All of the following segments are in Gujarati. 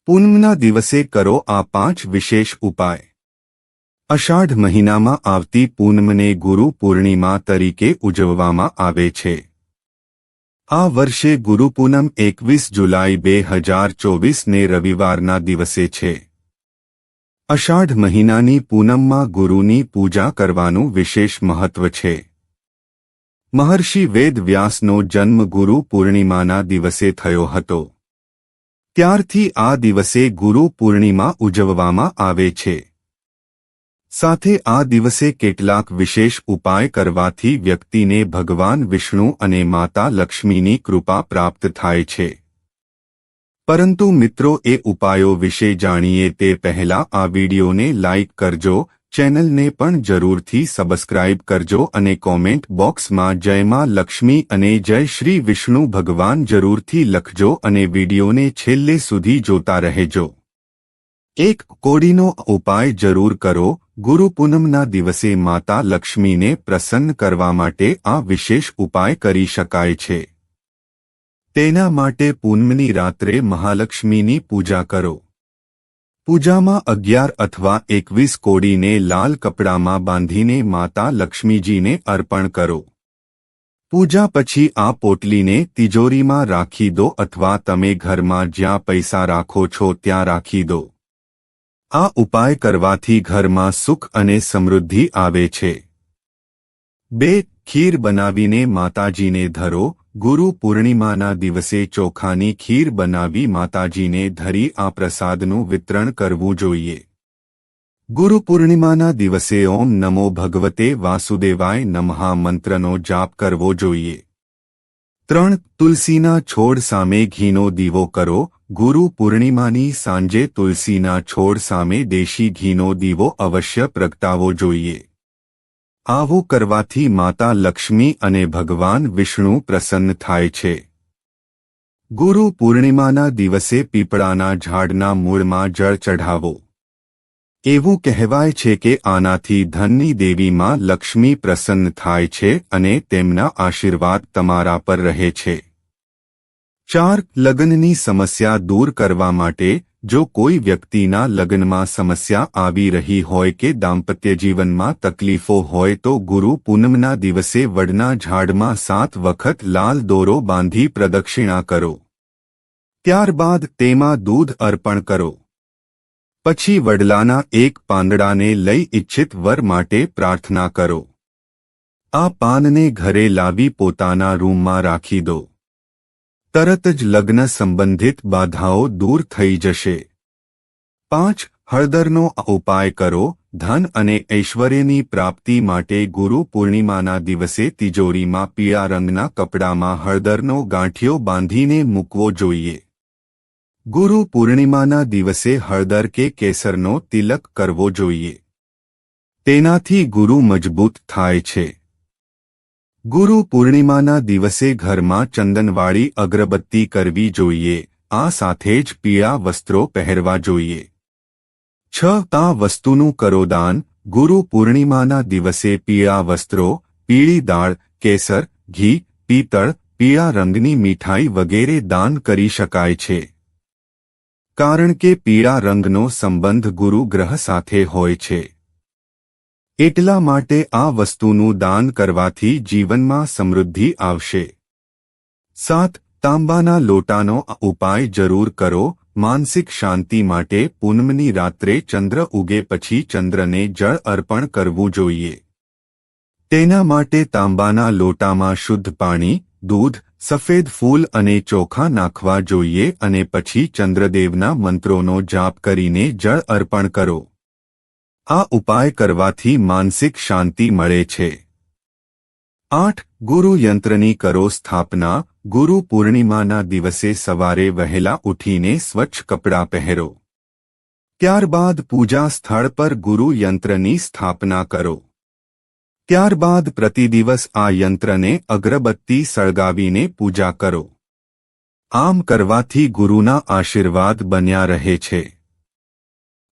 પૂનમના દિવસે કરો આ 5 વિશેષ ઉપાય। અષાઢ મહિનામાં આવતી પૂનમને ગુરુ પૂર્ણિમા તરીકે ઉજવવામાં આવે છે। આ વર્ષે ગુરુ પૂનમ 21 જુલાઈ 2024ને રવિવારના દિવસે છે। અષાઢ મહિનાની પૂનમમાં ગુરુની પૂજા કરવાનું વિશેષ મહત્વ છે। મહર્ષિ વેદ વ્યાસનો જન્મ ગુરુ પૂર્ણિમાના દિવસે થયો હતો। ત્યારથી આ દિવસે ગુરુ પૂર્ણિમા ઉજવવામાં આવે છે। સાથે આ દિવસે કેટલાક વિશેષ ઉપાય કરવાથી વ્યક્તિને ભગવાન વિષ્ણુ અને માતા લક્ષ્મીની કૃપા પ્રાપ્ત થાય છે। પરંતુ મિત્રો, એ ઉપાયો વિશે જાણીએ તે પહેલા આ વિડીયોને લાઇક કરજો, ચેનલને પણ જરૂરથી સબસ્ક્રાઇબ કરજો અને કોમેન્ટ બોક્સમાં જય માં લક્ષ્મી અને જય શ્રી વિષ્ણુ ભગવાન જરૂરથી લખજો અને વિડીયોને છેલ્લે સુધી જોતા રહેજો। એક કોડીનો ઉપાય જરૂર કરો। ગુરુ પૂનમના દિવસે માતા લક્ષ્મીને પ્રસન્ન કરવા માટે આ વિશેષ ઉપાય કરી શકાય છે। તેના માટે પૂનમની રાત્રે મહાલક્ષ્મીની પૂજા કરો। પૂજામાં 11 અથવા 21 કોડીને લાલ કપડામાં બાંધીને માતા લક્ષ્મીજીને અર્પણ કરો। પૂજા પછી આ પોટલીને તિજોરીમાં રાખી દો અથવા તમે ઘરમાં જ્યાં પૈસા રાખો છો ત્યાં રાખી દો। આ ઉપાય કરવાથી ઘરમાં સુખ અને સમૃદ્ધિ આવે છે। 2. ખીર બનાવીને માતાજીને ધરો। ગુરુ પૂર્ણિમાના દિવસે ચોખાની ખીર બનાવી માતાજીને ધરી આ પ્રસાદનું વિતરણ કરવું જોઈએ। ગુરુ પૂર્ણિમાના દિવસે ઓમ નમો ભગવતે વાસુદેવાય નમઃ મંત્રનો જાપ કરવો જોઈએ। 3. તુલસીના છોડ સામે ઘીનો દીવો કરો। ગુરુ પૂર્ણિમાની સાંજે તુલસીના છોડ સામે દેશી ઘીનો દીવો અવશ્ય પ્રગટાવવો જોઈએ। આવું કરવાથી માતા લક્ષ્મી અને ભગવાન વિષ્ણુ પ્રસન્ન થાય છે। ગુરુ પૂર્ણિમાના દિવસે પીપળાના ઝાડના મૂળમાં જળ ચઢાવો। એવું કહેવાય છે કે આનાથી ધનની દેવી માં લક્ષ્મી પ્રસન્ન થાય છે અને તેમના આશીર્વાદ તમારા પર રહે છે। 4. લગ્નની સમસ્યા દૂર કરવા માટે જો કોઈ વ્યક્તિના લગ્નમાં સમસ્યા આવી રહી હોય કે દાંપત્ય જીવનમાં તકલીફો હોય તો ગુરુ પૂનમના દિવસે વડના ઝાડમાં 7 વખત લાલ દોરો બાંધી પ્રદક્ષિણા કરો। ત્યારબાદ તેમાં દૂધ અર્પણ કરો। પછી વડલાના એક પાંદડાને લઈ ઇચ્છિત વર માટે પ્રાર્થના કરો। આ પાનને ઘરે લાવી પોતાના રૂમમાં રાખી દો। તરત જ લગ્ન સંબંધિત બાધાઓ દૂર થઈ જશે। 5. હળદરનો ઉપાય કરો। ધન અને ઐશ્વર્યની પ્રાપ્તિ માટે ગુરુ પૂર્ણિમાના દિવસે તિજોરીમાં પીળા રંગના કપડામાં હળદરનો ગાંઠિયો બાંધીને મૂકવો જોઈએ। ગુરુ પૂર્ણિમાના દિવસે હળદર કે કેસરનો તિલક કરવો જોઈએ। તેનાથી ગુરુ મજબૂત થાય છે। ગુરુ પૂર્ણિમાના દિવસે ઘરમાં ચંદનવાળી અગરબત્તી કરવી જોઈએ। આ સાથે જ પીળા વસ્ત્રો પહેરવા જોઈએ। 6. આ વસ્તુનું કરો દાન। ગુરુ પૂર્ણિમાના દિવસે પીળા વસ્ત્રો, પીળી દાળ, કેસર, ઘી, પિત્તળ, પીળા રંગની મીઠાઈ વગેરે દાન કરી શકાય છે। કારણ કે પીળા રંગનો સંબંધ ગુરુ ગ્રહ સાથે હોય છે। એટલા માટે આ વસ્તુનું દાન કરવાથી જીવનમાં સમૃદ્ધિ આવશે। 7. તાંબાના લોટાનો ઉપાય જરૂર કરો। માનસિક શાંતિ માટે પૂનમની રાત્રે ચંદ્ર ઉગે પછી ચંદ્રને જળ અર્પણ કરવું જોઈએ। તેના માટે તાંબાના લોટામાં શુદ્ધ પાણી, દૂધ, સફેદ ફૂલ અને ચોખા નાખવા જોઈએ અને પછી ચંદ્રદેવના મંત્રોનો જાપ કરીને જળ અર્પણ કરો। આ ઉપાય કરવાથી માનસિક શાંતિ મળે છે। 8. ગુરુ યંત્રની કરો સ્થાપના। ગુરુ પૂર્ણિમાના દિવસે સવારે વહેલા ઉઠીને સ્વચ્છ કપડાં પહેરો। ત્યારબાદ પૂજા સ્થળ પર ગુરુ યંત્રની સ્થાપના કરો। ત્યારબાદ પ્રતિદિવસ આ યંત્રને અગરબત્તી સળગાવીને પૂજા કરો। આમ કરવાથી ગુરુના આશીર્વાદ બન્યા રહે છે।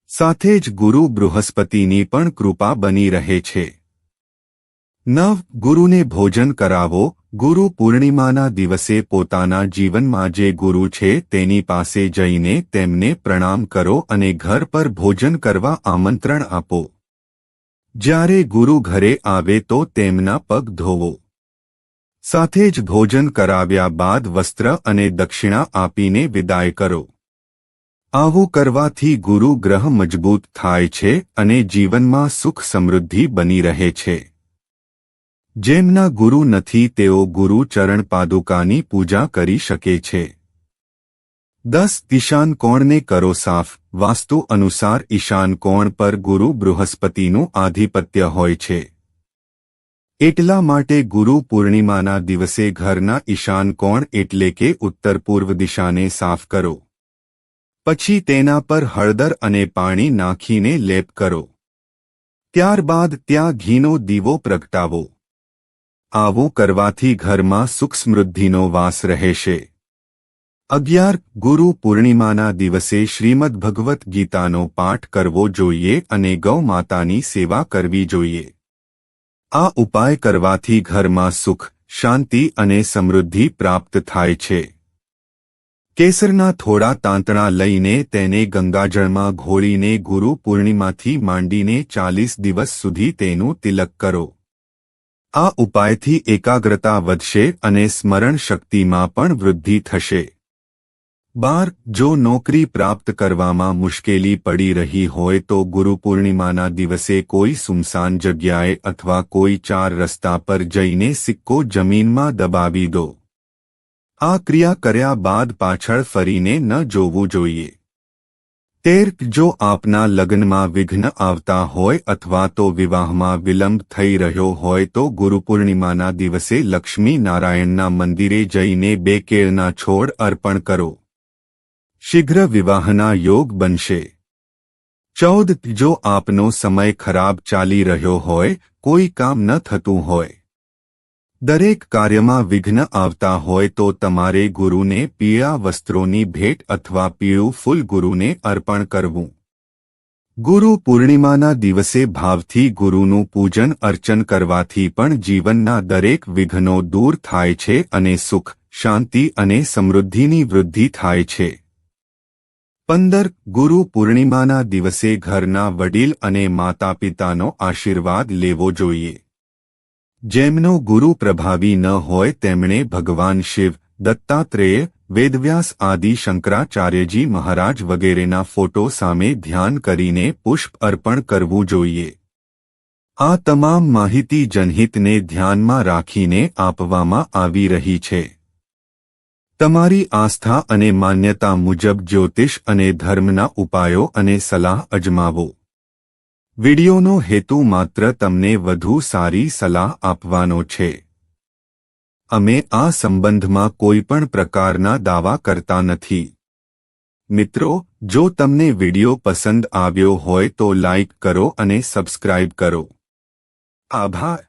સાથે જ ગુરુ બૃહસ્પતિની પણ કૃપા બની રહે છે। 9. ગુરુને ભોજન કરાવો। ગુરુ પૂર્ણિમાના દિવસે પોતાના જીવનમાં જે ગુરુ છે તેની પાસે જઈને તેમને પ્રણામ કરો અને ઘર પર ભોજન કરવા આમંત્રણ આપો. જ્યારે ગુરુ ઘરે આવે તો તેમના પગ ધોવો. સાથે જ ભોજન કરાવ્યા બાદ વસ્ત્ર અને દક્ષિણા આપીને વિદાય કરો. આવું કરવાથી ગુરુ ગ્રહ મજબૂત થાય છે અને જીવનમાં સુખ સમૃદ્ધિ બની રહે છે. જેમના ગુરુ નથી તેઓ ગુરુ ચરણ પાદુકાની પૂજા કરી શકે છે. 10 ઈશાન કોણને કરો સાફ. વાસ્તુ અનુસાર ઈશાન કોણ પર ગુરુ બૃહસ્પતિનું આધિપત્ય હોય છે. એટલા માટે ગુરુ પૂર્ણિમાના દિવસે ઘરના ઈશાન કોણ એટલે કે ઉત્તર પૂર્વ દિશાને સાફ કરો. પછી તેના પર હળદર અને પાણી નાખીને લેપ કરો. ત્યારબાદ ત્યાં ઘીનો દીવો પ્રગટાવો. આવું કરવાથી ઘરમાં સુખ સમૃદ્ધિનો વાસ રહેશે. 11 ગુરુ પૂર્ણિમાના દિવસે શ્રીમદ ભગવદ્ ગીતાનો પાઠ કરવો જોઈએ અને ગૌ માતાની સેવા કરવી જોઈએ. આ ઉપાય કરવાથી ઘરમાં સુખ, શાંતિ અને સમૃદ્ધિ પ્રાપ્ત થાય છે. કેસરના થોડા તાંતણા લઈને તેને ગંગાજળમાં ઘોળીને ગુરુ પૂર્ણિમાથી માંડીને 40 દિવસ સુધી તેનું તિલક કરો. આ ઉપાયથી એકાગ્રતા વધશે અને સ્મરણ શક્તિમાં પણ વૃદ્ધિ થશે. 12 જો નોકરી પ્રાપ્ત કરવામાં મુશ્કેલી પડી રહી હોય તો ગુરુ પૂર્ણિમાના દિવસે કોઈ સુમસાન જગ્યાએ અથવા કોઈ 4 રસ્તા પર જઈને સિક્કો જમીનમાં દબાવી દો. આ ક્રિયા કર્યા બાદ પાછળ ફરીને ન જોવું જોઈએ. 13 જો આપના લગ્નમાં વિઘ્ન આવતા હોય અથવા તો વિવાહમાં વિલંબ થઈ રહ્યો હોય તો ગુરુ પૂર્ણિમાના દિવસે લક્ષ્મી નારાયણના મંદિરે જઈને 2 કેળના છોડ અર્પણ કરો. શીઘ્ર વિવાહના યોગ બનશે. 14 જો આપનો સમય ખરાબ ચાલી રહ્યો હોય, કોઈ કામ ન થતું હોય, દરેક કાર્યમાં વિઘ્ન આવતા હોય તો તમારે ગુરુને પીળા વસ્ત્રોની ભેટ અથવા પીળું ફૂલ ગુરુને અર્પણ કરવું. ગુરુ પૂર્ણિમાના દિવસે ભાવથી ગુરુનું પૂજન અર્ચન કરવાથી પણ જીવનના દરેક વિઘ્નો દૂર થાય છે અને સુખ, શાંતિ અને સમૃદ્ધિની વૃદ્ધિ થાય છે. 15 ગુરુ પૂર્ણિમાના દિવસે ઘરના વડીલ અને માતા પિતાનો આશીર્વાદ લેવો જોઈએ. જેમનો ગુરુ પ્રભાવી ન હોય તેમણે ભગવાન શિવ, દત્તાત્રેય, વેદવ્યાસ આદિ શંકરાચાર્યજી મહારાજ વગેરેના ફોટો સામે ધ્યાન કરીને પુષ્પ અર્પણ કરવું જોઈએ. આ તમામ માહિતી જનહિતને ધ્યાનમાં રાખીને આપવામાં આવી રહી છે. તમારી આસ્થા અને માન્યતા મુજબ જ્યોતિષ અને ધર્મના ઉપાયો અને સલાહ અજમાવો. વિડિયોનો હેતુ માત્ર તમને વધુ સારી સલાહ આપવાનો છે. અમે આ સંબંધમાં કોઈ પણ પ્રકારના દાવા કરતા નથી. મિત્રો, જો તમને વિડિયો પસંદ આવ્યો હોય તો લાઇક કરો અને સબસ્ક્રાઇબ કરો. આભાર.